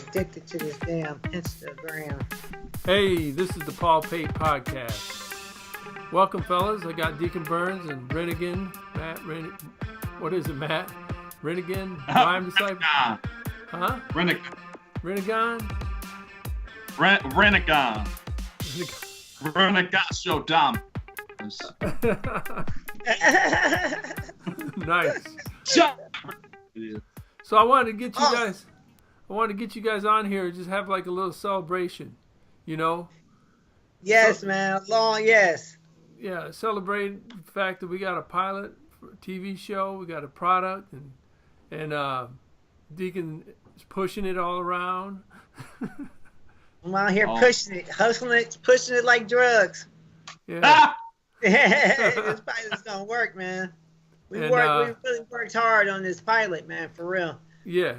addicted to this damn Instagram. Hey, this is the Paul Pate Podcast. Welcome, fellas. I got Deacon Burns and Rinnegann. What is it, Matt? Rinnegann? Rhyme disciple? Huh? Rinnegann. Rinnegann? Rinnegann show dumb. Nice. So I wanted to get you guys on here and just have like a little celebration, you know? Yes, man. Yes. Yeah, celebrate the fact that we got a pilot for a TV show, we got a product, and Deacon is pushing it all around. I'm out here pushing it, hustling it, pushing it like drugs. Yeah. This pilot's gonna work, man. We really worked hard on this pilot, man, for real. Yeah,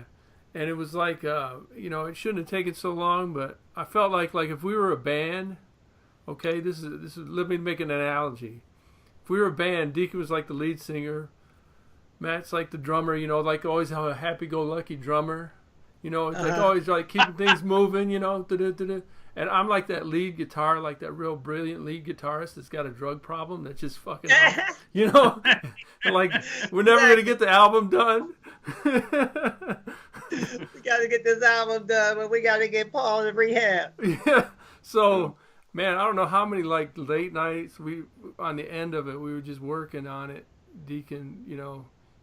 and it was like, it shouldn't have taken so long, but I felt like if we were a band, okay, let me make an analogy. If we were a band, Deacon was like the lead singer, Matt's like the drummer, like always have a happy-go-lucky drummer, it's like always like keeping things moving, and I'm like that lead guitar, like that real brilliant lead guitarist that's got a drug problem that's just fucking, like we're never gonna get the album done. We gotta get this album done, but we gotta get Paul to rehab. Yeah. So, man, I don't know how many like late nights on the end of it we were just working on it. Deacon,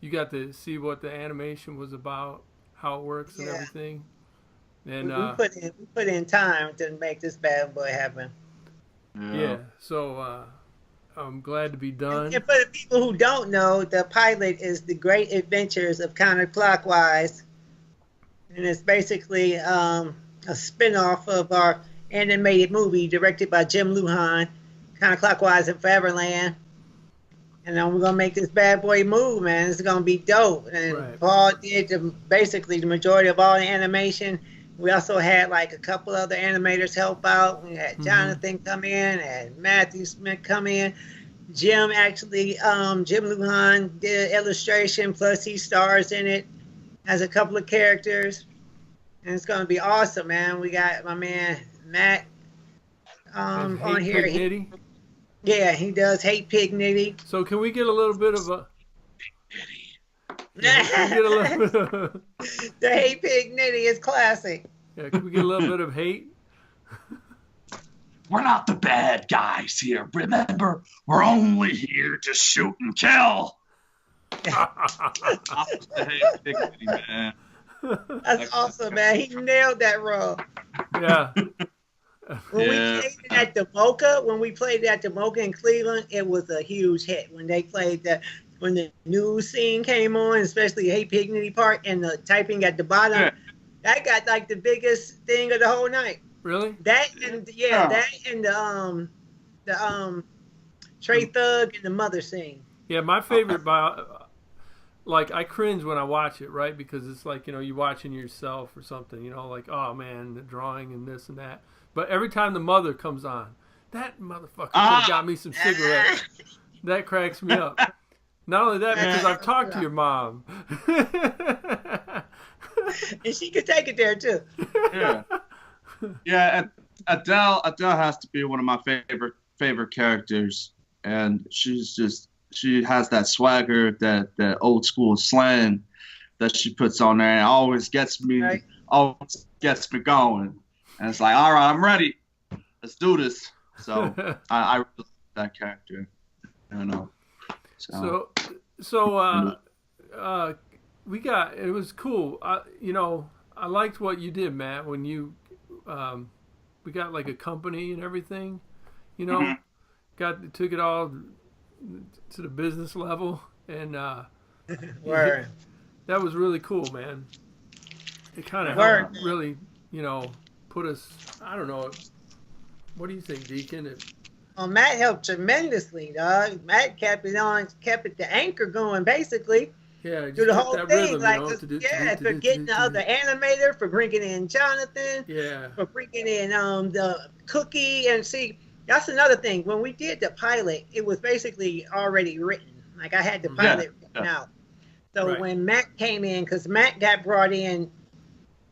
you got to see what the animation was about, how it works and everything. And we put in time to make this bad boy happen. Yeah. So I'm glad to be done. And for the people who don't know, the pilot is the Great Adventures of Kounterclockwise, and it's basically a spinoff of our animated movie directed by Jim Lujan, Counterclockwise in Foreverland. And then we're gonna make this bad boy move, man. It's gonna be dope. And right. Paul did basically the majority of all the animation. We also had like a couple other animators help out. We had Jonathan come in and Matthew Smith come in. Jim Lujan did illustration, plus he stars in it as a couple of characters. And it's going to be awesome, man. We got my man Matt on here. He does Hate Pig Nitty. So can we get a little bit of a... The Hate Pig Nitty is classic. Yeah, can we get a little bit of hate? We're not the bad guys here. Remember, we're only here to shoot and kill. Man. That's awesome, man. He nailed that role. Yeah. When we played it at the Mocha in Cleveland, it was a huge hit. When they played that. When the news scene came on, especially Hey Pignity Park and the typing at the bottom, that got like the biggest thing of the whole night. Really? That and the Trey Thug and the mother scene. Yeah, my favorite I cringe when I watch it, right? Because it's like, you watching yourself or something, like, oh man, the drawing and this and that. But every time the mother comes on, that motherfucker got me some cigarettes. That cracks me up. Not only that, because I've talked to your mom. And she could take it there, too. Yeah. Yeah, Adele has to be one of my favorite characters. And she has that swagger, that old school slang that she puts on there, and it always gets me going. And it's like, all right, I'm ready. Let's do this. So I really like that character. So it was cool. I liked what you did, Matt, when we got like a company and everything, took it all to the business level, and that was really cool, man. It kind of helped really, put us, I don't know, what do you think, Deacon? Matt helped tremendously, dog. Matt kept the anchor going, basically. Yeah, through the whole thing, rhythm, for getting the other animator, for bringing in Jonathan, yeah, for bringing in the Cookie, and see, that's another thing. When we did the pilot, it was basically already written. Like I had the pilot written out. So when Matt came in, because Matt got brought in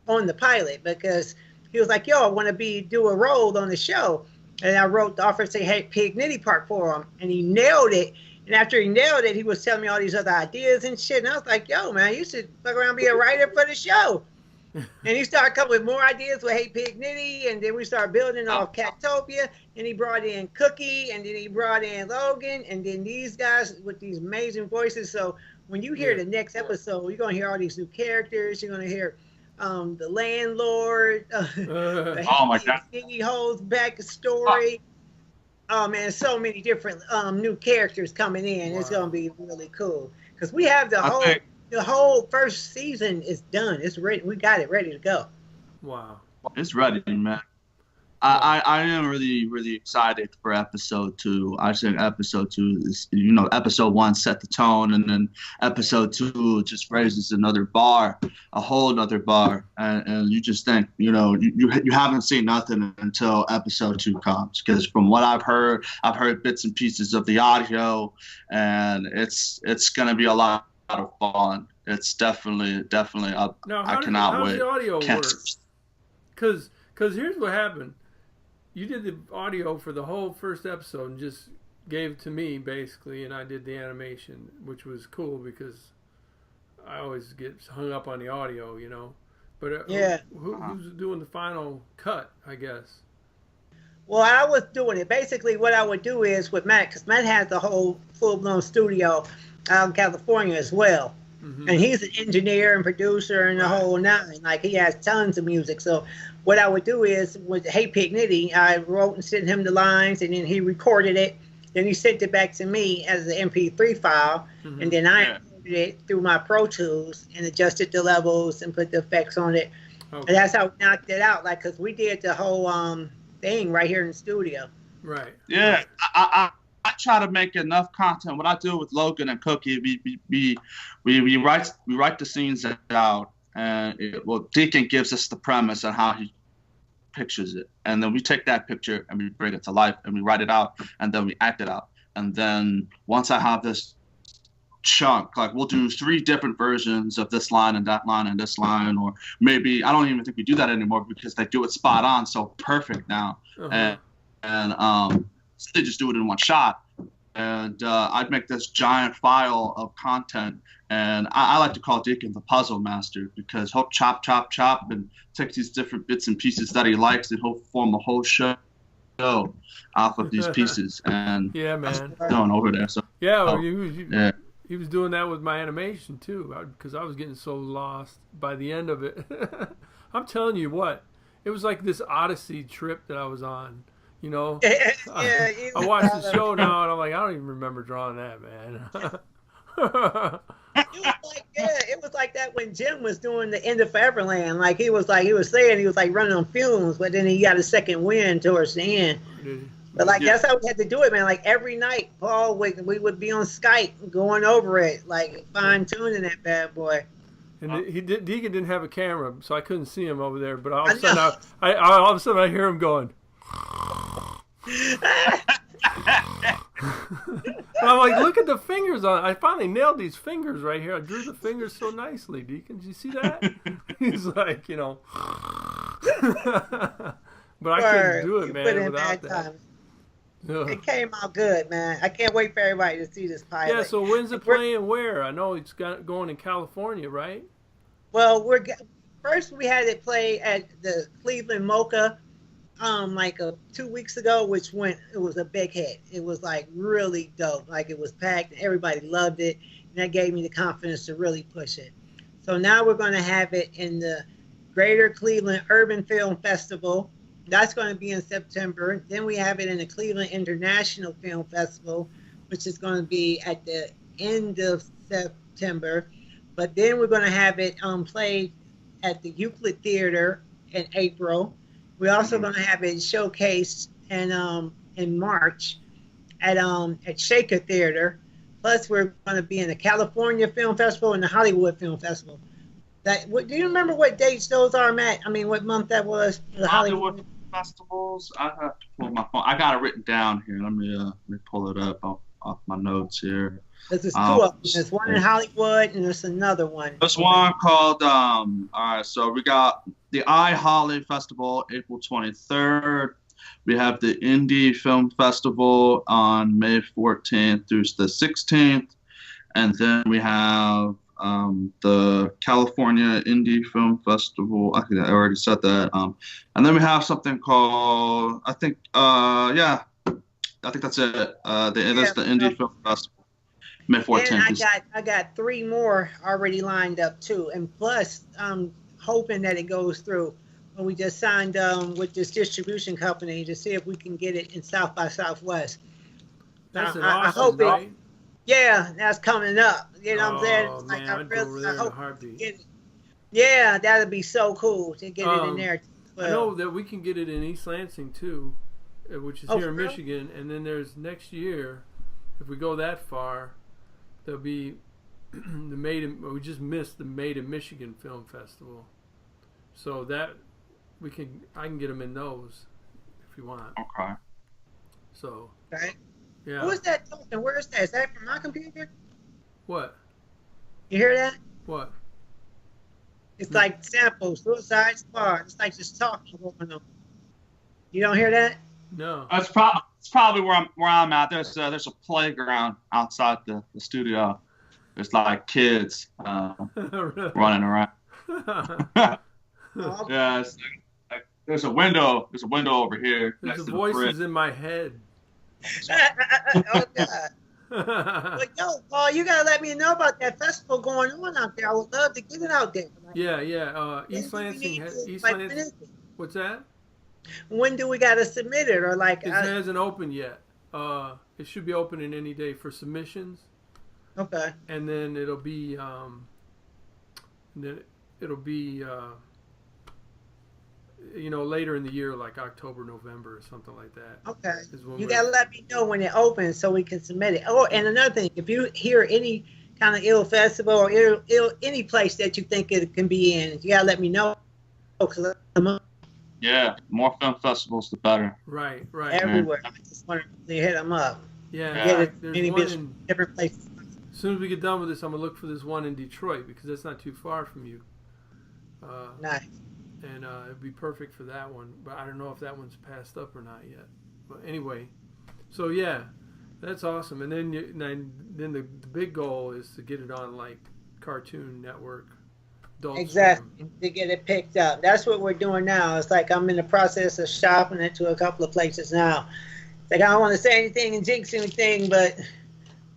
on the pilot because he was like, "Yo, I want to do a role on the show," and I wrote the Officer Hey Pig Nitty part for him, and he nailed it. And after he nailed it, he was telling me all these other ideas and shit, and I was like, "Yo, man, you should fuck around and be a writer for the show." And he started coming with more ideas with Hey Pig Nitty, and then we started building off Catopia, and he brought in Cookie, and then he brought in Logan, and then these guys with these amazing voices. So when you hear the next episode, you're going to hear all these new characters. You're going to hear the landlord, oh my God, Skinny Hole's backstory. Oh man, so many different new characters coming in. Wow. It's going to be really cool because we have the whole first season is done. It's ready. We got it ready to go. Wow. It's ready, man. I am really, really excited for episode 2. I think episode 2 is, episode 1 set the tone, and then episode 2 just raises another bar, a whole nother bar. And you just think, you haven't seen nothing until episode 2 comes. Because from what I've heard bits and pieces of the audio, and it's going to be a lot of fun. It's definitely up. Now, I cannot wait. How's the audio work? Because here's what happened. You did the audio for the whole first episode and just gave it to me, basically, and I did the animation, which was cool because I always get hung up on the audio, But who's doing the final cut, I guess? Well, I was doing it. Basically, what I would do is with Matt, because Matt has the whole full-blown studio out in California as well. Mm-hmm. And he's an engineer and producer and the whole nine. Like, he has tons of music. So what I would do is with Hey Pig Nitty, I wrote and sent him the lines, and then he recorded it. Then he sent it back to me as an MP3 file. Mm-hmm. And then I recorded it through my Pro Tools and adjusted the levels and put the effects on it. Okay. And that's how we knocked it out. Like, because we did the whole thing right here in the studio. Right. Yeah. I try to make enough content. What I do with Logan and Cookie, we write the scenes out, and Deacon gives us the premise on how he pictures it, and then we take that picture and we bring it to life, and we write it out, and then we act it out. And then once I have this chunk, like, we'll do 3 different versions of this line and that line and this line, or maybe I don't even think we do that anymore because they do it spot on, so perfect now. Uh-huh. And so they just do it in one shot. And I'd make this giant file of content. And I like to call Deacon the puzzle master because he'll chop, and take these different bits and pieces that he likes, and he'll form a whole show off of these pieces. And yeah, man, going over there. So he was doing that with my animation too, because I was getting so lost by the end of it. I'm telling you what, it was like this Odyssey trip that I was on. I watch the show now and I'm like, I don't even remember drawing that, man. It was like that when Jim was doing the End of Foreverland. Like he was saying he was like running on fumes, but then he got a second wind towards the end. But that's how we had to do it, man. Like every night, Paul, we would be on Skype going over it, like fine tuning that bad boy. And Deacon didn't have a camera, so I couldn't see him over there. But all of a sudden, I hear him going. I'm like, look at the fingers on it. I finally nailed these fingers right here. I drew the fingers so nicely, Deacon. Did you see that? He's like, but I couldn't do it, man, without that. It came out good, man. I can't wait for everybody to see this pilot. Yeah, so when's it playing where? I know it's going in California, right? Well, first we had it play at the Cleveland Mocha 2 weeks ago, it was a big hit. It was like really dope. Like it was packed and everybody loved it. And that gave me the confidence to really push it. So now we're going to have it in the Greater Cleveland Urban Film Festival. That's going to be in September. Then we have it in the Cleveland International Film Festival, which is going to be at the end of September. But then we're going to have it played at the Euclid Theater in April. We're also going to have it showcased in March at Shaker Theater. Plus, we're going to be in the California Film Festival and the Hollywood Film Festival. Do you remember what dates those are, Matt? I mean, what month that was? The Hollywood festivals. I have to pull my phone. I got it written down here. Let me pull it up. off my notes here. This is two of them. There's one in Hollywood, and there's another one. There's one called, all right, so we got the iHolly Festival, April 23rd. We have the Indie Film Festival on May 14th through the 16th. And then we have the California Indie Film Festival. I think I already said that. And then we have something called, I think that's it. That's the Indie Film Festival. May 14th. And I got 3 more already lined up too, and plus I'm hoping that it goes through. But we just signed with this distribution company to see if we can get it in South by Southwest. That's I hope it. Yeah, that's coming up. You know what I'm saying? It's man, I hope we get it. Yeah, that'd be so cool to get it in there. I know that we can get it in East Lansing too, which is here in Michigan, and then there's next year, if we go that far, there'll be we just missed the Made in Michigan Film Festival, so that I can get them in those if you want. Okay. So. Okay. Yeah. Who is that talking? Where is that? Is that from my computer? What? You hear that? What? It's like samples, Suicide Squad. It's like just talking going on. You don't hear that? No. It's probably where I'm at. There's a playground outside the studio. There's like kids running around. Yeah, it's like, there's a window over here. There's voices in my head. Oh God! But yo, Paul, you gotta let me know about that festival going on out there. I would love to get it out there. Yeah. East Lansing. What's that? When do we gotta submit it, or like? It hasn't opened yet. It should be opening any day for submissions. Okay. And then it'll be later in the year, like October, November, or something like that. Okay. You gotta let me know when it opens so we can submit it. Oh, and another thing, if you hear any kind of ill festival or any place that you think it can be in, you gotta let me know. Yeah, more film festivals, the better. Right. Everywhere. I just want to hit them up. Yeah. There's one in different places. As soon as we get done with this, I'm gonna look for this one in Detroit because that's not too far from you. Nice. And it'd be perfect for that one, but I don't know if that one's passed up or not yet. But anyway, so yeah, that's awesome. And then the big goal is to get it on like Cartoon Network, Adult exactly, Swim. to get it picked up. That's what we're doing now. It's like I'm in the process of shopping it to a couple of places now. It's like I don't want to say anything and jinx anything, but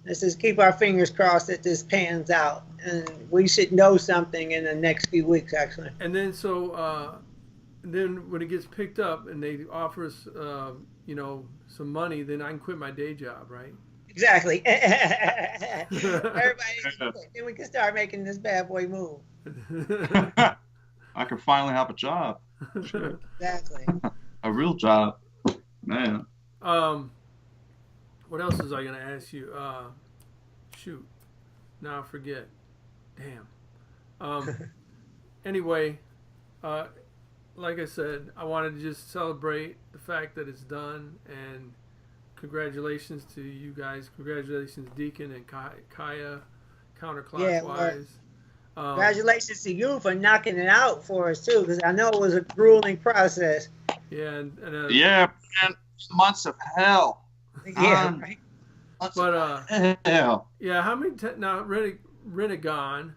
let's just keep our fingers crossed that this pans out. And we should know something in the next few weeks, actually. And then then when it gets picked up and they offer us, some money, then I can quit my day job, right? Exactly. Everybody, then we can start making this bad boy move. I can finally have a job. Exactly. A real job, man. What else was I going to ask you? Shoot. Now I forget. Damn. Anyway, like I said, I wanted to just celebrate the fact that it's done, and congratulations to you guys. Congratulations, Deacon and Kaya, Kounterclockwise. Yeah, congratulations to you for knocking it out for us too, because I know it was a grueling process. Yeah, man, months of hell. Yeah, right. But hell. Yeah, how many now Rinnegann?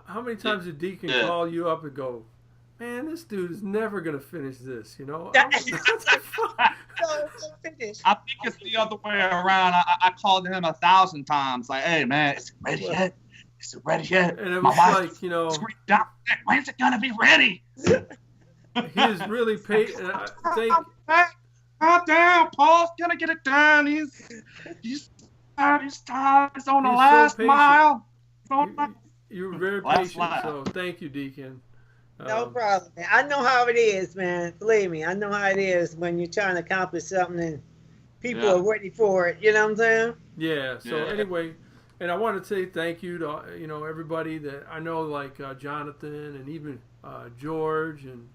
How many times did Deacon call you up and go, man, this dude is never gonna finish this, you know? I think it's the other way around. I called him 1,000 times, like, hey man, is it ready yet? Is it ready yet? And it was like, when is it gonna be ready? He is really patient. Calm down, Paul's gonna get it done. He's tired. He's on the last mile. You were very patient, so thank you, Deacon. No problem, man. I know how it is, man. Believe me, I know how it is when you're trying to accomplish something and people are ready for it. You know what I'm saying? Yeah. So anyway, and I want to say thank you to everybody that I know, like Jonathan and even George and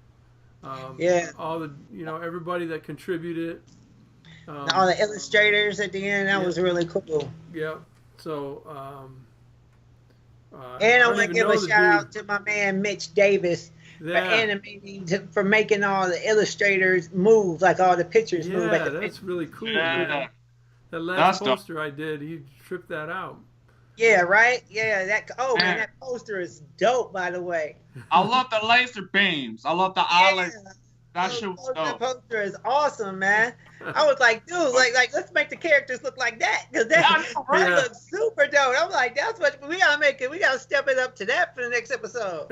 all the everybody that contributed. All the illustrators at the end, that was really cool. Yep. So, and I want to give a shout out to my man Mitch Davis for animating, for making all the illustrators move, like all the pictures move. Yeah, that's really cool. Yeah. That last poster I did, he tripped that out. Yeah, right? Yeah, man, that poster is dope, by the way. I love the laser beams. I love the eyelids. That shit was dope. That poster is awesome, man. I was like, dude, like let's make the characters look like that, because that looks super dope. I'm like, that's what we gotta make it. We gotta step it up to that for the next episode.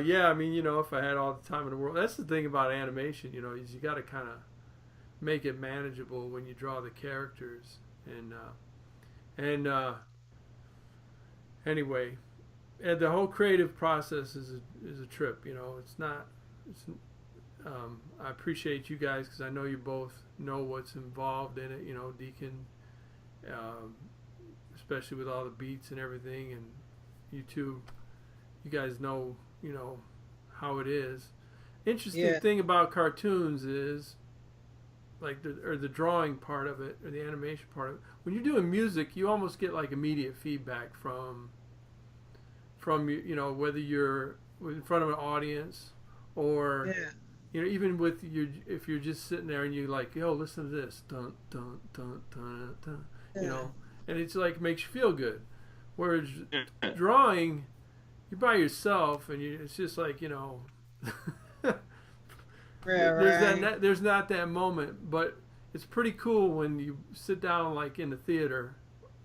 Yeah, I mean, if I had all the time in the world, that's the thing about animation, is you got to kind of make it manageable when you draw the characters, and anyway, and the whole creative process is a trip. It's not. I appreciate you guys because I know you both know what's involved in it. Deacon, especially with all the beats and everything, and you two, you guys know how it is. Interesting thing about cartoons is, like the drawing part of it, or the animation part of it. When you're doing music, you almost get like immediate feedback from whether you're in front of an audience or even with if you're just sitting there and you like, yo, listen to this, dun dun dun dun dun, and it's like makes you feel good. Whereas drawing, you're by yourself and it's just like there's not that moment, but it's pretty cool when you sit down like in the theater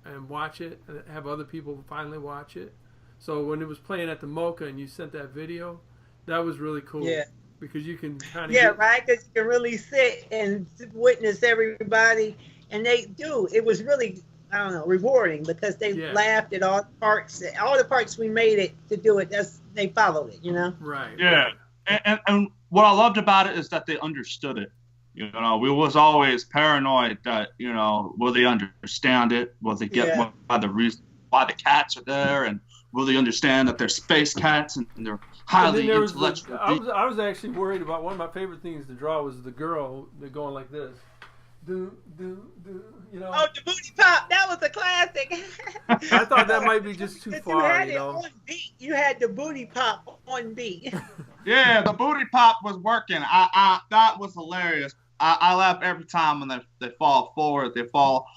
and watch it and have other people finally watch it. So when it was playing at the Mocha and you sent that video, that was really cool. Yeah. Because you can kind of right, because you can really sit and witness everybody, and it was really, I don't know, rewarding because they laughed at all the parts we made it to do it. They followed it, Right. Yeah, and what I loved about it is that they understood it. We was always paranoid that will they understand it? Will they get why the reason why the cats are there, and will they understand that they're space cats and they're highly intellectual? I was actually worried about one of my favorite things to draw was the girl going like this. Oh, the booty pop, that was a classic. I thought that might be just too far. You had it on beat. You had the booty pop on beat. Yeah, the booty pop was working. I that was hilarious. I laugh every time when they fall forward, they fall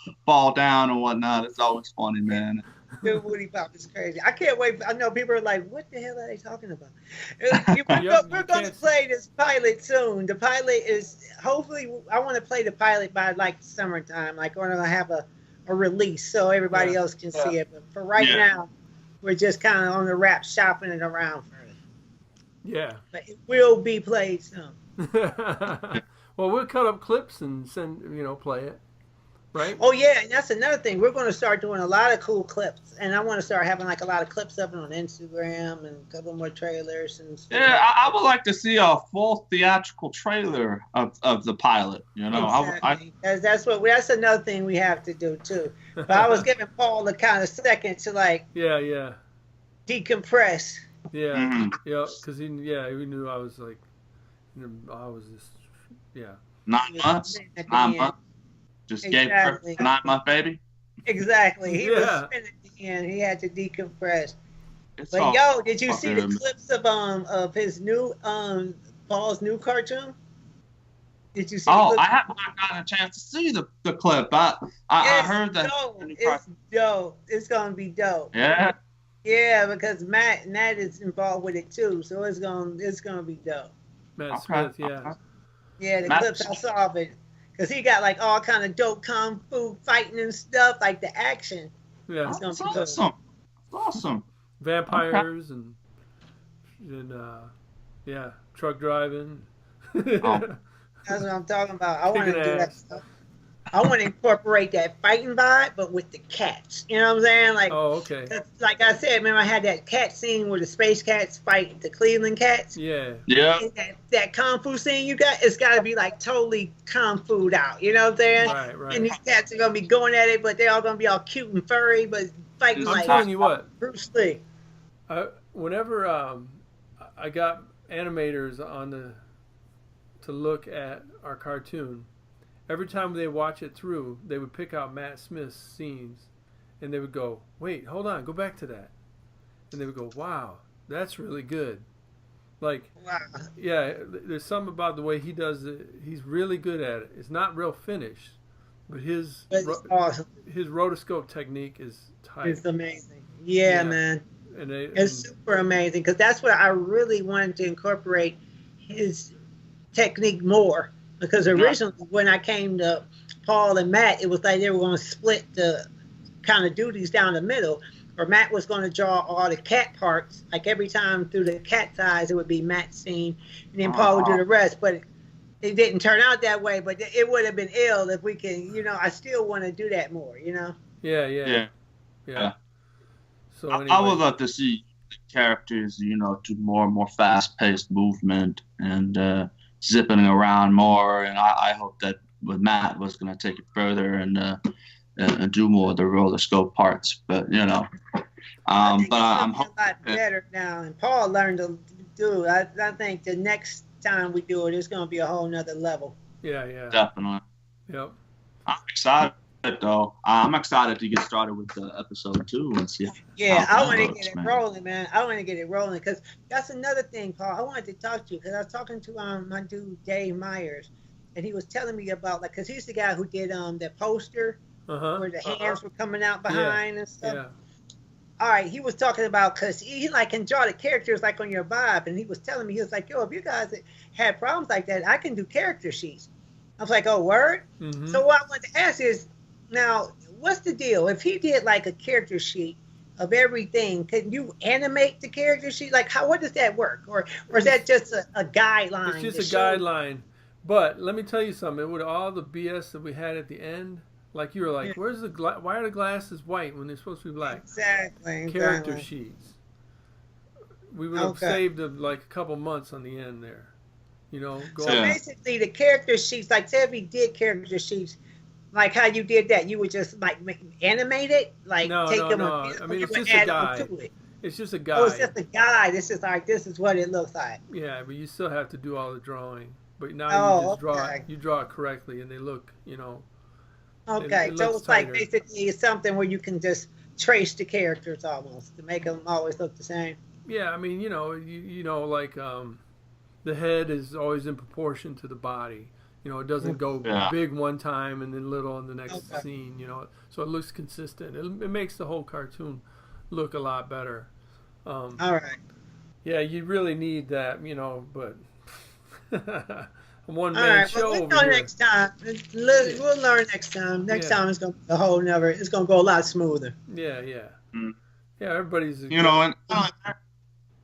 down and whatnot. It's always funny, man. The booty pop is crazy. I can't wait. I know people are like, what the hell are they talking about? We're going to play this pilot soon. The pilot is, hopefully, I want to play the pilot by like summertime. Like we're going to have a release so everybody else can see it. But for right now, we're just kind of on the wrap, shopping it around for it. Yeah. But it will be played soon. Well, we'll cut up clips and send, play it. Right? Oh yeah, and that's another thing. We're going to start doing a lot of cool clips, and I want to start having like a lot of clips up on Instagram and a couple more trailers and stuff. Yeah, I would like to see a full theatrical trailer of the pilot. Exactly. That's another thing we have to do too. But I was giving Paul the kind of second to like decompress. Yeah, because he knew I was like, I was just 9 months. 9 months. Just gave her 9-month baby. Exactly. He was spinning at the end. He had to decompress. But did you see the clips of his new Paul's new cartoon? Did you see? I haven't gotten a chance to see the clip. I heard that. It's dope. It's gonna be dope. Yeah. Yeah, because Matt is involved with it too, so it's gonna be dope. Matt Smith, yeah. Yeah, the clips I saw of it. Because he got like all kind of dope kung fu fighting and stuff, like the action. Yeah, it's awesome. Awesome. Vampires and truck driving. That's what I'm talking about. I want to do that stuff. I want to incorporate that fighting vibe, but with the cats. You know what I'm saying? Like, okay. Like I said, remember I had that cat scene where the space cats fight the Cleveland cats? Yeah. That kung fu scene you got, it's got to be like totally kung fu'd out. You know what I'm saying? Right. And these cats are going to be going at it, but they're all going to be all cute and furry, but fighting I'm telling you what. Bruce Lee. Whenever I got animators to look at our cartoon, every time they watch it through, they would pick out Matt Smith's scenes, and they would go, "Wait, hold on, go back to that," and they would go, "Wow, that's really good." Like, Wow. yeah, there's something about the way he does it. He's really good at it. It's not real finished, but his It's awesome. his rotoscope technique is tight. It's amazing. Yeah, Yeah. man. And It's super amazing because that's what I really wanted to incorporate his technique more. Because originally, when I came to Paul and Matt, it was like they were going to split the kind of duties down the middle. Or Matt was going to draw all the cat parts. Like every time through the cat's eyes, it would be Matt's scene, and then Paul would do the rest. But it didn't turn out that way. But it would have been ill if we can. I still want to do that more. Yeah. So anyway. I would love to see characters, do more and more fast-paced movement and zipping around more. And I hope that with Matt was going to take it further and do more of the roller scope parts. But I'm hoping a lot better now. And Paul learned to do it. I think the next time we do it, it's going to be a whole nother level. Yeah. Definitely. Yep. I'm excited. Though I'm excited to get started with episode 2 and see. I want to get it rolling, man. I want to get it rolling because that's another thing, Paul. I wanted to talk to you because I was talking to my dude Dave Myers, and he was telling me about because he's the guy who did that poster where the hands were coming out behind and stuff. Yeah. All right, he was talking about because he can draw the characters like on your vibe, and he was telling me he was like, "Yo, if you guys had problems like that, I can do character sheets." I was like, "Oh, word." Mm-hmm. So what I wanted to ask is. Now, what's the deal? If he did like a character sheet of everything, can you animate the character sheet? Like, what does that work? Or is that just a guideline? It's just a guideline. But let me tell you something. With all the BS that we had at the end, like you were like, "Where's the why are the glasses white when they're supposed to be black?" Exactly. Character sheets. We would have saved like a couple months on the end there. So basically, the character sheets, like say if he did character sheets. Like how you did that, you would just like animate it, like take them. No. I mean, it's just a guide. It's just a guide. Oh, it's just a guide. It's just like this is what it looks like. Yeah, but you still have to do all the drawing. But now you just draw it. You draw it correctly, and they look, Okay, so it's like basically it's something where you can just trace the characters almost to make them always look the same. Yeah, I mean, like the head is always in proportion to the body. It doesn't go big one time and then little in the next scene, so it looks consistent. It makes the whole cartoon look a lot better. All right. Yeah, you really need that, but a one-man show. Well, we'll know next time. We'll learn next time. Next time it's going to be a whole nother, it's going to go a lot smoother. Yeah. Yeah, everybody's... and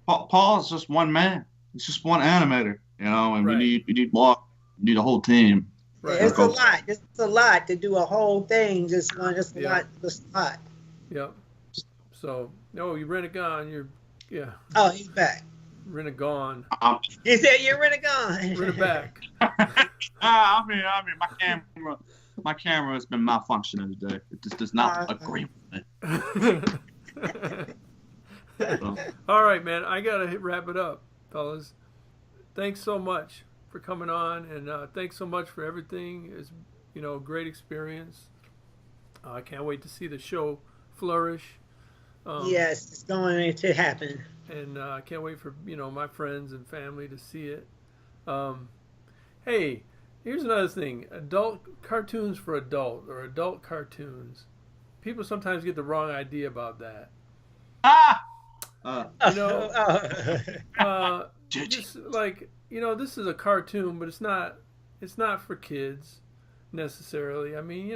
Paul's just one man. It's just one animator, and we need more. Need a whole team. Right. It's a lot. It's a lot to do a whole thing. Just a lot. Yep. So, you Rinnegann. Oh, he's back. Rinnegann. He said you're Rinnegann. Rinneback. I mean, my camera has been malfunctioning today. It just does not agree with me. All right, man. I gotta wrap it up, fellas. Thanks so much for coming on, and thanks so much for everything. It's a great experience. I can't wait to see the show flourish. Yes, it's going to happen. And I can't wait for my friends and family to see it. Hey, here's another thing: adult cartoons for adult or adult cartoons. People sometimes get the wrong idea about that. Just like. This is a cartoon, but it's not for kids necessarily. I mean,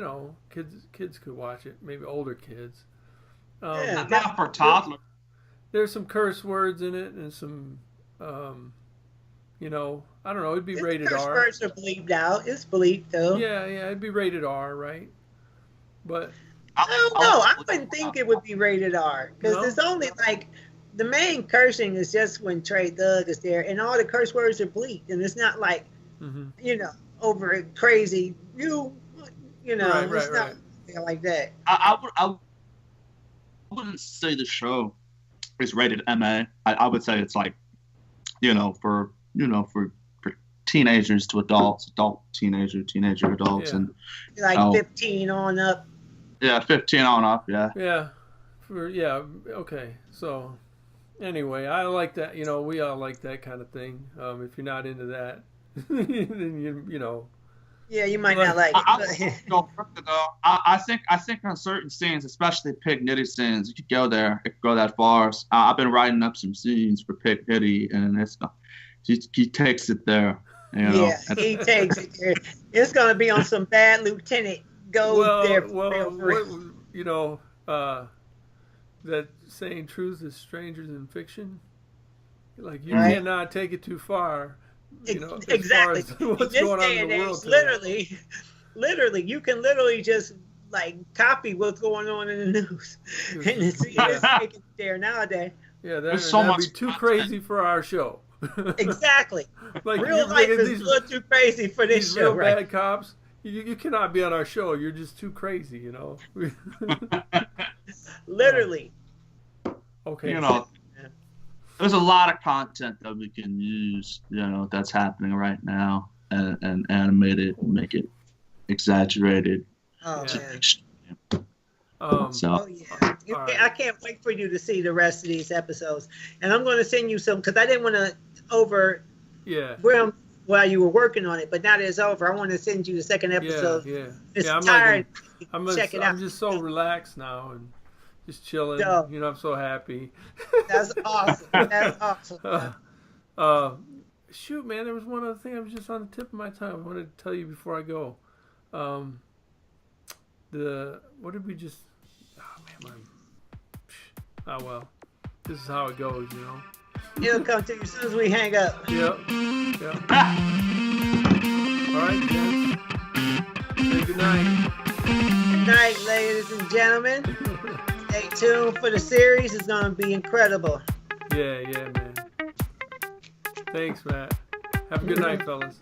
kids could watch it, maybe older kids. Not for toddlers. There's some curse words in it and some, I don't know, it'd be rated R. Curse words are bleeped out. It's bleeped though. Yeah, it'd be rated R, right? But I don't know. I wouldn't think it would be rated R because it's only like. The main cursing is just when Trey Thug is there, and all the curse words are bleeped, and it's not like, over crazy. It's not like that. I wouldn't say the show is rated MA. I would say it's like, for teenagers to adults, teenager, adults, Yeah. and Like 15 on up. yeah, 15 on up, yeah. Yeah. Okay. So anyway, I like that. We all like that kind of thing. If you're not into that, then you know. Yeah, you might not like it. I think on certain scenes, especially Pig Nitty scenes, you could go there. It could go that far. I've been writing up some scenes for Pig Nitty, and he takes it there. Yeah, he takes it there. It's gonna be on some Bad Lieutenant. That saying truth is stranger than fiction. Like you Right. cannot take it too far. Exactly. As far as what's In this going on day in and the age, world today. literally, you can literally just like copy what's going on in the news, and it's taken there nowadays. Yeah, There's that'd be too crazy for our show. Exactly. Like Real life is a little too crazy for this these show, real right? bad cops. You cannot be on our show. You're just too crazy, Literally. Okay. There's a lot of content that we can use, that's happening right now, and animate it, and make it exaggerated. Oh Yeah. man. So Yeah. right. I can't wait for you to see the rest of these episodes, and I'm going to send you some because I didn't want to overwhelm while you were working on it, but now that it's over, I want to send you the second episode. Yeah. It's I'm tired. Check it out. I'm just so relaxed now and just chilling. No. I'm so happy. That's awesome. That's awesome. Shoot, man, there was one other thing I was just on the tip of my tongue. I wanted to tell you before I go. What did we just? Oh man, oh well. This is how it goes, It'll come to you as soon as we hang up. Yep. All right, gents. Say good night. Good night, ladies and gentlemen. Stay tuned for the series. It's going to be incredible. Yeah, man. Thanks, Matt. Have a good night, fellas.